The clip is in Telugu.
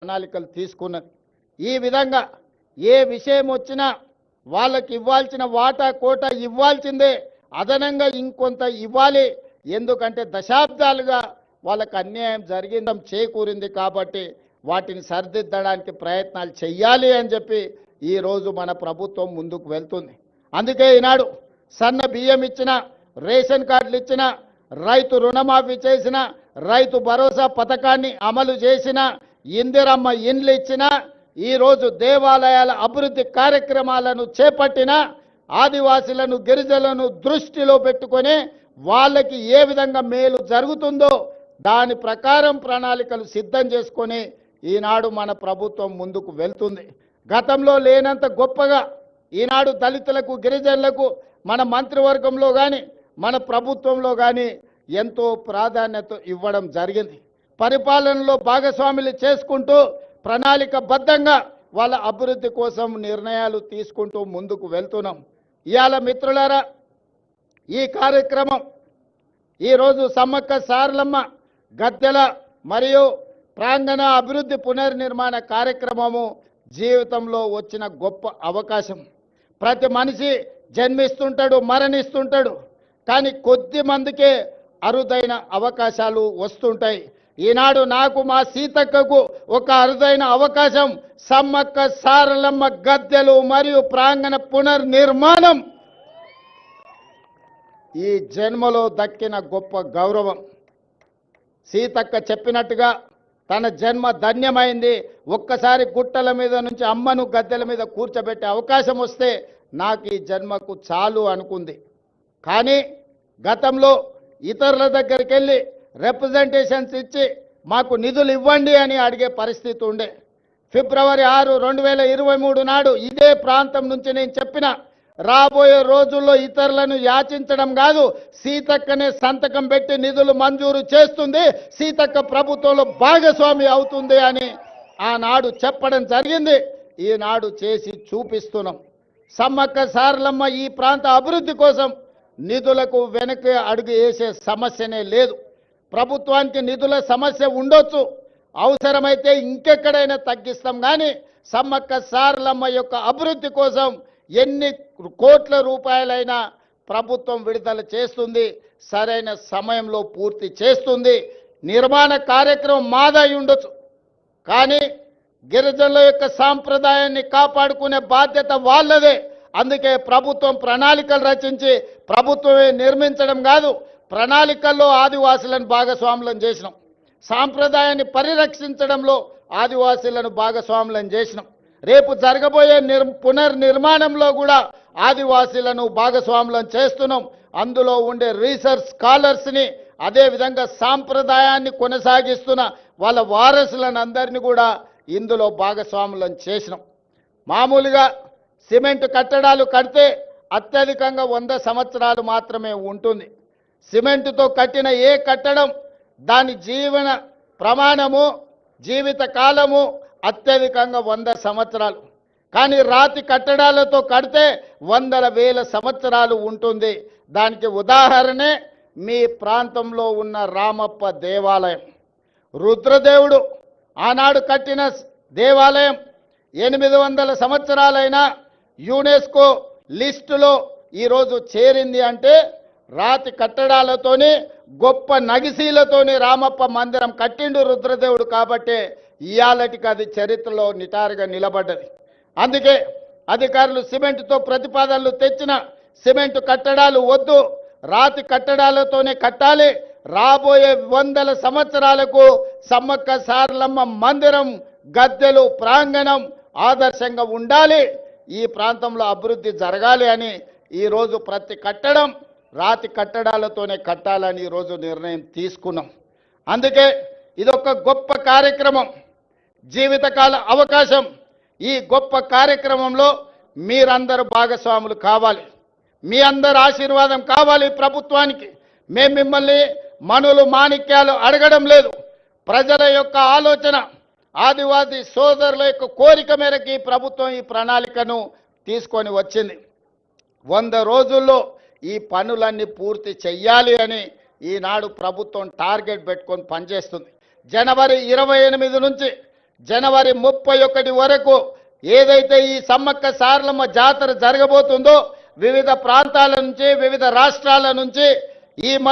ప్రణాళికలు తీసుకున్నది. ఈ విధంగా ఏ విషయం వచ్చినా వాళ్ళకి ఇవ్వాల్సిన వాటా కోట ఇవ్వాల్సిందే, అదనంగా ఇంకొంత ఇవ్వాలి. ఎందుకంటే దశాబ్దాలుగా వాళ్ళకి అన్యాయం జరిగిందని చేకూరింది కాబట్టి వాటిని సరిదిద్దడానికి ప్రయత్నాలు చేయాలి అని చెప్పి ఈరోజు మన ప్రభుత్వం ముందుకు వెళ్తుంది. అందుకే ఈనాడు సన్న బియ్యం ఇచ్చిన, రేషన్ కార్డులు ఇచ్చిన, రైతు రుణమాఫీ చేసిన, రైతు భరోసా పథకాన్ని అమలు చేసిన, ఇందిరమ్మ ఇండ్లు ఇచ్చిన, ఈరోజు దేవాలయాల అభివృద్ధి కార్యక్రమాలను చేపట్టిన, ఆదివాసీలను గిరిజనులను దృష్టిలో పెట్టుకొని వాళ్ళకి ఏ విధంగా మేలు జరుగుతుందో దాని ప్రకారం ప్రణాళికలు సిద్ధం చేసుకొని ఈనాడు మన ప్రభుత్వం ముందుకు వెళ్తుంది. గతంలో లేనంత గొప్పగా ఈనాడు దళితులకు గిరిజనులకు మన మంత్రివర్గంలో కానీ మన ప్రభుత్వంలో కానీ ఎంతో ప్రాధాన్యత ఇవ్వడం జరిగింది. పరిపాలనలో భాగస్వాములు చేసుకుంటూ ప్రణాళికబద్ధంగా వాళ్ళ అభివృద్ధి కోసం నిర్ణయాలు తీసుకుంటూ ముందుకు వెళ్తున్నాం. ఇవాళ మిత్రులారా, ఈ కార్యక్రమం ఈరోజు సమ్మక్క సారలమ్మ గద్దెల మరియు ప్రాంగణ అభివృద్ధి పునర్నిర్మాణ కార్యక్రమము జీవితంలో వచ్చిన గొప్ప అవకాశం. ప్రతి మనిషి జన్మిస్తుంటాడు, మరణిస్తుంటాడు, కానీ కొద్ది మందికే అరుదైన అవకాశాలు వస్తుంటాయి. ఈనాడు నాకు మా సీతక్కకు ఒక అరుదైన అవకాశం సమ్మక్క సారలమ్మ గద్దెలు మరియు ప్రాంగణ పునర్నిర్మాణం ఈ జన్మలో దక్కిన గొప్ప గౌరవం. సీతక్క చెప్పినట్టుగా తన జన్మ ధన్యమైంది. ఒక్కసారి గుట్టల మీద నుంచి అమ్మను గద్దెల మీద కూర్చోబెట్టే అవకాశం వస్తే నాకు ఈ జన్మకు చాలు అనుకుంది. కానీ గతంలో ఇతరుల దగ్గరికి వెళ్ళి రిప్రజెంటేషన్స్ ఇచ్చి మాకు నిధులు ఇవ్వండి అని అడిగే పరిస్థితి ఉండే. ఫిబ్రవరి 6, 2023 నాడు ఇదే ప్రాంతం నుంచి నేను చెప్పిన, రాబోయే రోజుల్లో ఇతరులను యాచించడం కాదు, సీతక్కనే సంతకం పెట్టి నిధులు మంజూరు చేస్తుంది, సీతక్క ప్రభుత్వంలో భాగస్వామి అవుతుంది అని ఆనాడు చెప్పడం జరిగింది. ఈనాడు చేసి చూపిస్తున్నాం. సమ్మక్క సారలమ్మ ఈ ప్రాంత అభివృద్ధి కోసం నిధులకు వెనక్కి అడుగు వేసే సమస్యనే లేదు. ప్రభుత్వానికి నిధుల సమస్య ఉండొచ్చు, అవసరమైతే ఇంకెక్కడైనా తగ్గిస్తాం, కానీ సమ్మక్క సారలమ్మ యొక్క అభివృద్ధి కోసం ఎన్ని కోట్ల రూపాయలైనా ప్రభుత్వం విడుదల చేస్తుంది, సరైన సమయంలో పూర్తి చేస్తుంది. నిర్మాణ కార్యక్రమం మాదై ఉండొచ్చు, కానీ గిరిజనుల యొక్క సాంప్రదాయాన్ని కాపాడుకునే బాధ్యత వాళ్ళదే. అందుకే ప్రభుత్వం ప్రణాళికలు రచించి ప్రభుత్వమే నిర్మించడం కాదు, ప్రణాళికల్లో ఆదివాసులను భాగస్వాములను చేసినాం. సాంప్రదాయాన్ని పరిరక్షించడంలో ఆదివాసీలను భాగస్వాములను చేసినాం. రేపు జరగబోయే పునర్నిర్మాణంలో కూడా ఆదివాసీలను భాగస్వాములను చేస్తున్నాం. అందులో ఉండే రీసెర్చ్ స్కాలర్స్ని, అదేవిధంగా సాంప్రదాయాన్ని కొనసాగిస్తున్న వాళ్ళ వారసులను అందరినీ కూడా ఇందులో భాగస్వాములను చేసినాం. మామూలుగా సిమెంట్ కట్టడాలు కడితే అత్యధికంగా 100 సంవత్సరాలు మాత్రమే ఉంటుంది. సిమెంటుతో కట్టిన ఏ కట్టడం దాని జీవన ప్రమాణము, జీవిత కాలము అత్యధికంగా 100 సంవత్సరాలు. కానీ రాతి కట్టడాలతో కడితే వందల వేల సంవత్సరాలు ఉంటుంది. దానికి ఉదాహరణే మీ ప్రాంతంలో ఉన్న రామప్ప దేవాలయం. రుద్రదేవుడు ఆనాడు కట్టిన దేవాలయం 800 సంవత్సరాలైనా యునెస్కో లిస్టులో ఈరోజు చేరింది అంటే రాతి కట్టడాలతోని, గొప్ప నగిశీలతోని రామప్ప మందిరం కట్టిండు రుద్రదేవుడు. కాబట్టి ఇయాలటికి అది చరిత్రలో నిటారుగా నిలబడ్డది. అందుకే అధికారులు సిమెంటుతో ప్రతిపాదనలు తెచ్చిన సిమెంటు కట్టడాలు వద్దు, రాతి కట్టడాలతోనే కట్టాలి. రాబోయే 100 సంవత్సరాలకు సమ్మక్క సారలమ్మ మందిరం, గద్దెలు, ప్రాంగణం ఆదర్శంగా ఉండాలి, ఈ ప్రాంతంలో అభివృద్ధి జరగాలి అని ఈరోజు ప్రతి కట్టడం రాతి కట్టడాలతోనే కట్టాలని ఈరోజు నిర్ణయం తీసుకున్నాం. అందుకే ఇదొక గొప్ప కార్యక్రమం, జీవితకాల అవకాశం. ఈ గొప్ప కార్యక్రమంలో మీరందరూ భాగస్వాములు కావాలి, మీ అందరి ఆశీర్వాదం కావాలి ప్రభుత్వానికి. మేము మిమ్మల్ని మనులు మాణిక్యాలు అడగడం లేదు. ప్రజల యొక్క ఆలోచన, ఆదివాసీ సోదరుల యొక్క కోరిక మేరకు ఈ ప్రభుత్వం ఈ ప్రణాళికను తీసుకొని వచ్చింది. 100 రోజుల్లో ఈ పనులన్నీ పూర్తి చెయ్యాలి అని ఈనాడు ప్రభుత్వం టార్గెట్ పెట్టుకొని పనిచేస్తుంది. జనవరి 28 నుంచి జనవరి 31 వరకు ఏదైతే ఈ సమ్మక్క సారలమ్మ జాతర జరగబోతుందో వివిధ ప్రాంతాల నుంచి వివిధ రాష్ట్రాల నుంచి ఈ